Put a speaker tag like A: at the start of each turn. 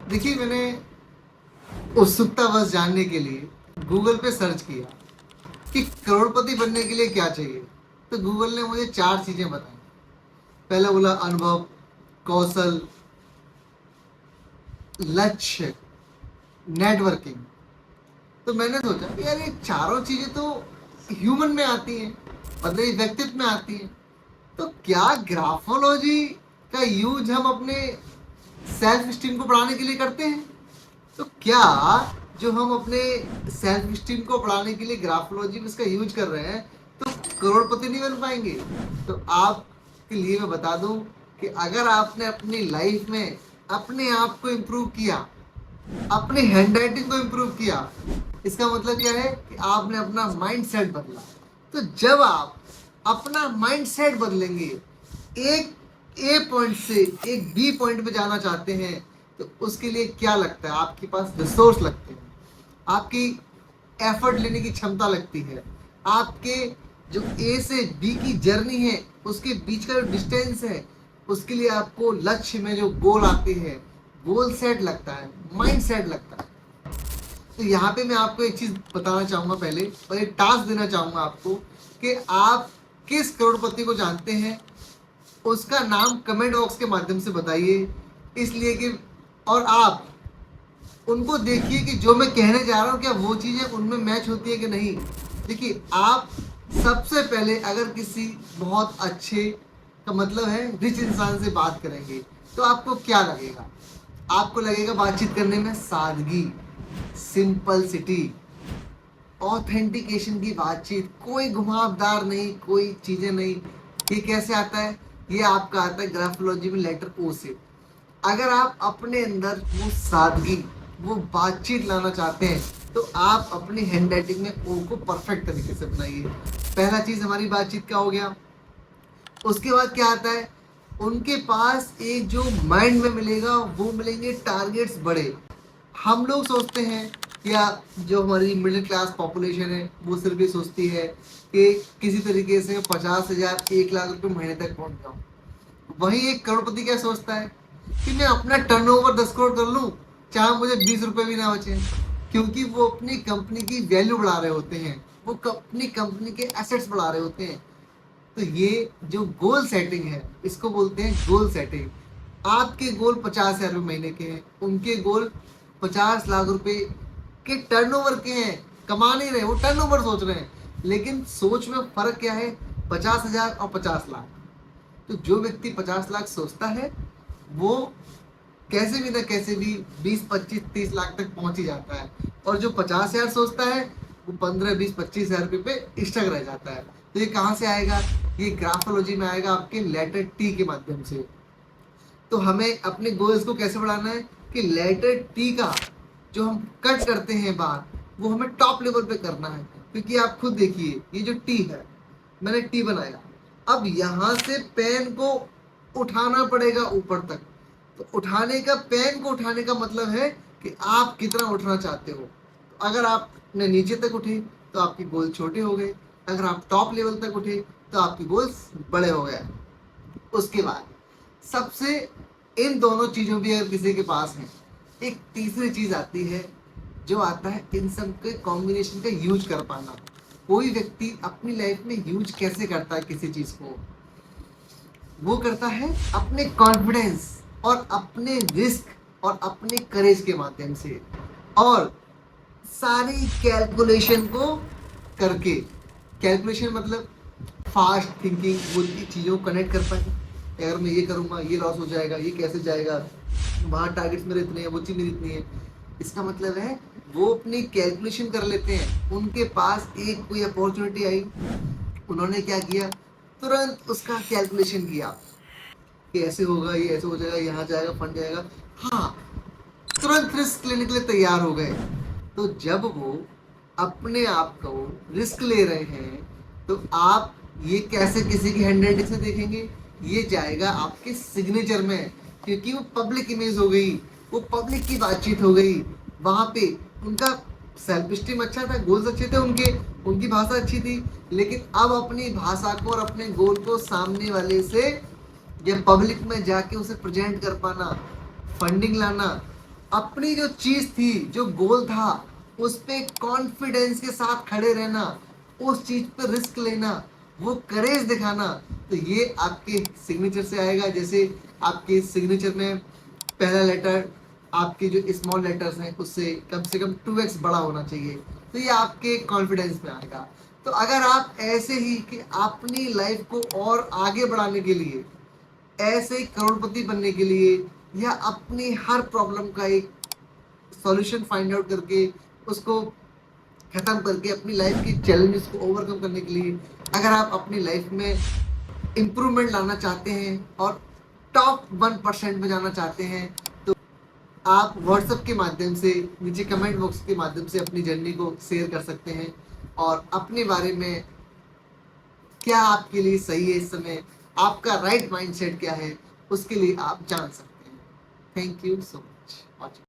A: देखिए, मैंने उत्सुकता बस जानने के लिए गूगल पे सर्च किया कि करोड़पति बनने के लिए क्या चाहिए। तो गूगल ने मुझे 4 चीजें बताई। पहला बोला अनुभव, कौशल, लक्ष्य, नेटवर्किंग। तो मैंने सोचा कि यार ये चारों चीजें तो ह्यूमन में आती हैं, मतलब ये व्यक्तित्व में आती हैं। तो क्या ग्राफोलॉजी का यूज हम अपने सेल्फ स्टीम को बढ़ाने के लिए करते हैं? तो क्या जो हम अपने सेल्फ स्टीम को बढ़ाने के लिए ग्राफोलॉजी में इसका यूज कर रहे हैं तो करोड़पति नहीं बन पाएंगे? तो आपके लिए मैं बता दूं कि अगर आपने अपनी लाइफ में अपने आप को इम्प्रूव किया, अपनी हैंडराइटिंग को इम्प्रूव किया, इसका मतलब क्या है कि आपने अपना माइंड सेट बदला। तो जब आप अपना माइंड सेट बदलेंगे, एक ए पॉइंट से एक बी पॉइंट पे जाना चाहते हैं, तो उसके लिए क्या लगता है? आपके पास रिसोर्स लगते हैं, आपकी एफर्ट लेने की क्षमता लगती है, आपके जो ए से बी की जर्नी है उसके बीच का जो डिस्टेंस है उसके लिए आपको लक्ष्य में जो गोल आते हैं, गोल सेट लगता है, माइंड सेट लगता है। तो यहाँ पे मैं आपको एक चीज बताना चाहूंगा पहले, और एक टास्क देना चाहूंगा आपको कि आप किस करोड़पति को जानते हैं, उसका नाम कमेंट बॉक्स के माध्यम से बताइए। इसलिए कि और आप उनको देखिए कि जो मैं कहने जा रहा हूँ क्या वो चीज़ें उनमें मैच होती है कि नहीं। देखिए, आप सबसे पहले अगर किसी बहुत अच्छे का मतलब है रिच इंसान से बात करेंगे तो आपको क्या लगेगा? आपको लगेगा बातचीत करने में सादगी, सिंपलसिटी, ऑथेंटिकेशन की बातचीत, कोई घुमावदार नहीं, कोई चीजें नहीं। ये कैसे आता है? ये आपका आता है ग्राफोलॉजी में लेटर ओ से। अगर आप अपने अंदर वो सादगी, वो बातचीत लाना चाहते हैं तो आप अपनी हैंड राइटिंग में ओ को परफेक्ट तरीके से बनाइए। पहला चीज हमारी बातचीत का हो गया। उसके बाद क्या आता है? उनके पास एक जो माइंड में मिलेगा वो मिलेंगे टारगेट्स बड़े। हम लोग सोचते हैं, या जो हमारी मिडिल क्लास पॉपुलेशन है वो सिर्फ ये सोचती है कि किसी तरीके से 50,000 1 लाख रुपए महीने तक पहुंच जाऊं। वहीं एक करोड़पति क्या सोचता है कि मैं अपना टर्नओवर 10 करोड़ कर लूं, चाहे मुझे 20 रुपए भी ना बचे। क्योंकि वो अपनी कंपनी की वैल्यू बढ़ा रहे होते हैं, वो अपनी कंपनी के एसेट्स बढ़ा रहे होते हैं। तो ये जो गोल सेटिंग है इसको बोलते हैं गोल सेटिंग। आपके गोल 50,000 रुपये महीने के हैं, उनके गोल 50 लाख रुपए के टर्नओवर के हैं। कमा नहीं रहे, वो टर्नओवर सोच रहे हैं, लेकिन सोच में फर्क क्या है? 50,000 और 50 लाख। तो जो व्यक्ति 50 लाख सोचता है वो कैसे भी ना कैसे भी 20 25 30 लाख तक पहुंच ही जाता है, और जो 50,000 सोचता है वो 15 20 25 हजार रुपये पे स्टक रह जाता है। तो ये कहाँ से आएगा? ये ग्राफोलॉजी में आएगा आपके लेटर टी के माध्यम से। तो हमें अपने गोल्स को कैसे बढ़ाना है कि लेटर टी का जो हम कट करते हैं बार, वो हमें टॉप लेवल पे करना है। क्योंकि आप खुद देखिए, ये जो टी है, मैंने टी बनाया, अब यहाँ से पेन को उठाना पड़ेगा ऊपर तक। तो उठाने का, पेन को उठाने का मतलब है कि आप कितना उठना चाहते हो। तो अगर आपने नीचे तक उठे तो आपके गोल छोटे हो गए, अगर आप टॉप लेवल तक उठे तो आपके गोल्स बड़े हो गए। उसके बाद सबसे, इन दोनों चीजों भी अगर किसी के पास है, एक तीसरी चीज आती है जो आता है इन सब के कॉम्बिनेशन का यूज कर पाना। कोई व्यक्ति अपनी लाइफ में यूज कैसे करता है किसी चीज को? वो करता है अपने कॉन्फिडेंस और अपने रिस्क और अपने करेज के माध्यम से, और सारी कैलकुलेशन को करके। कैलकुलेशन मतलब फास्ट थिंकिंग, वो चीज़ों को कनेक्ट कर पाए। अगर मैं ये करूँगा ये लॉस हो जाएगा, ये कैसे जाएगा, वहाँ टारगेट्स मेरे इतने हैं, वो चीज़ मेरी इतनी है। इसका मतलब है वो अपनी कैलकुलेशन कर लेते हैं। उनके पास एक कोई अपॉर्चुनिटी आई, उन्होंने क्या किया? तुरंत उसका कैलकुलेशन किया कि ऐसे होगा, ये ऐसे हो जाएगा, यहाँ जाएगा, फंड जाएगा। हाँ, तुरंत रिस्क लेने के लिए तैयार हो गए। तो जब वो अपने आप को रिस्क ले रहे हैं तो आप ये कैसे किसी की हैंडराइटिंग से देखेंगे? ये जाएगा आपके सिग्नेचर में, क्योंकि वो पब्लिक इमेज हो गई, वो पब्लिक की बातचीत हो गई। वहां पे उनका सेल्फ स्टीम अच्छा था, गोल्स अच्छे थे उनके, उनकी भाषा अच्छी थी, लेकिन अब अपनी भाषा को और अपने गोल को सामने वाले से या पब्लिक में जाके उसे प्रेजेंट कर पाना, फंडिंग लाना, अपनी जो चीज थी, जो गोल था, उस पे कॉन्फिडेंस के साथ खड़े रहना, उस चीज पे रिस्क लेना, वो करेज दिखाना, तो ये आपके सिग्नेचर से आएगा। जैसे आपके सिग्नेचर में पहला लेटर आपके जो स्मॉल लेटर्स हैं उससे कम से कम 2x बड़ा होना चाहिए, तो ये आपके कॉन्फिडेंस में आएगा। तो अगर आप ऐसे ही कि अपनी लाइफ को और आगे बढ़ाने के लिए, ऐसे ही करोड़पति बनने के लिए, या अपनी हर प्रॉब्लम का एक सॉल्यूशन फाइंड आउट करके उसको खत्म करके अपनी लाइफ की चैलेंजेस को ओवरकम करने के लिए, अगर आप अपनी लाइफ में इम्प्रूवमेंट लाना चाहते हैं और टॉप 1% में जाना चाहते हैं, तो आप व्हाट्सएप के माध्यम से नीचे कमेंट बॉक्स के माध्यम से अपनी जर्नी को शेयर कर सकते हैं और अपने बारे में क्या आपके लिए सही है इस समय, आपका राइट माइंडसेट क्या है, उसके लिए आप जान सकते हैं। Thank you so much.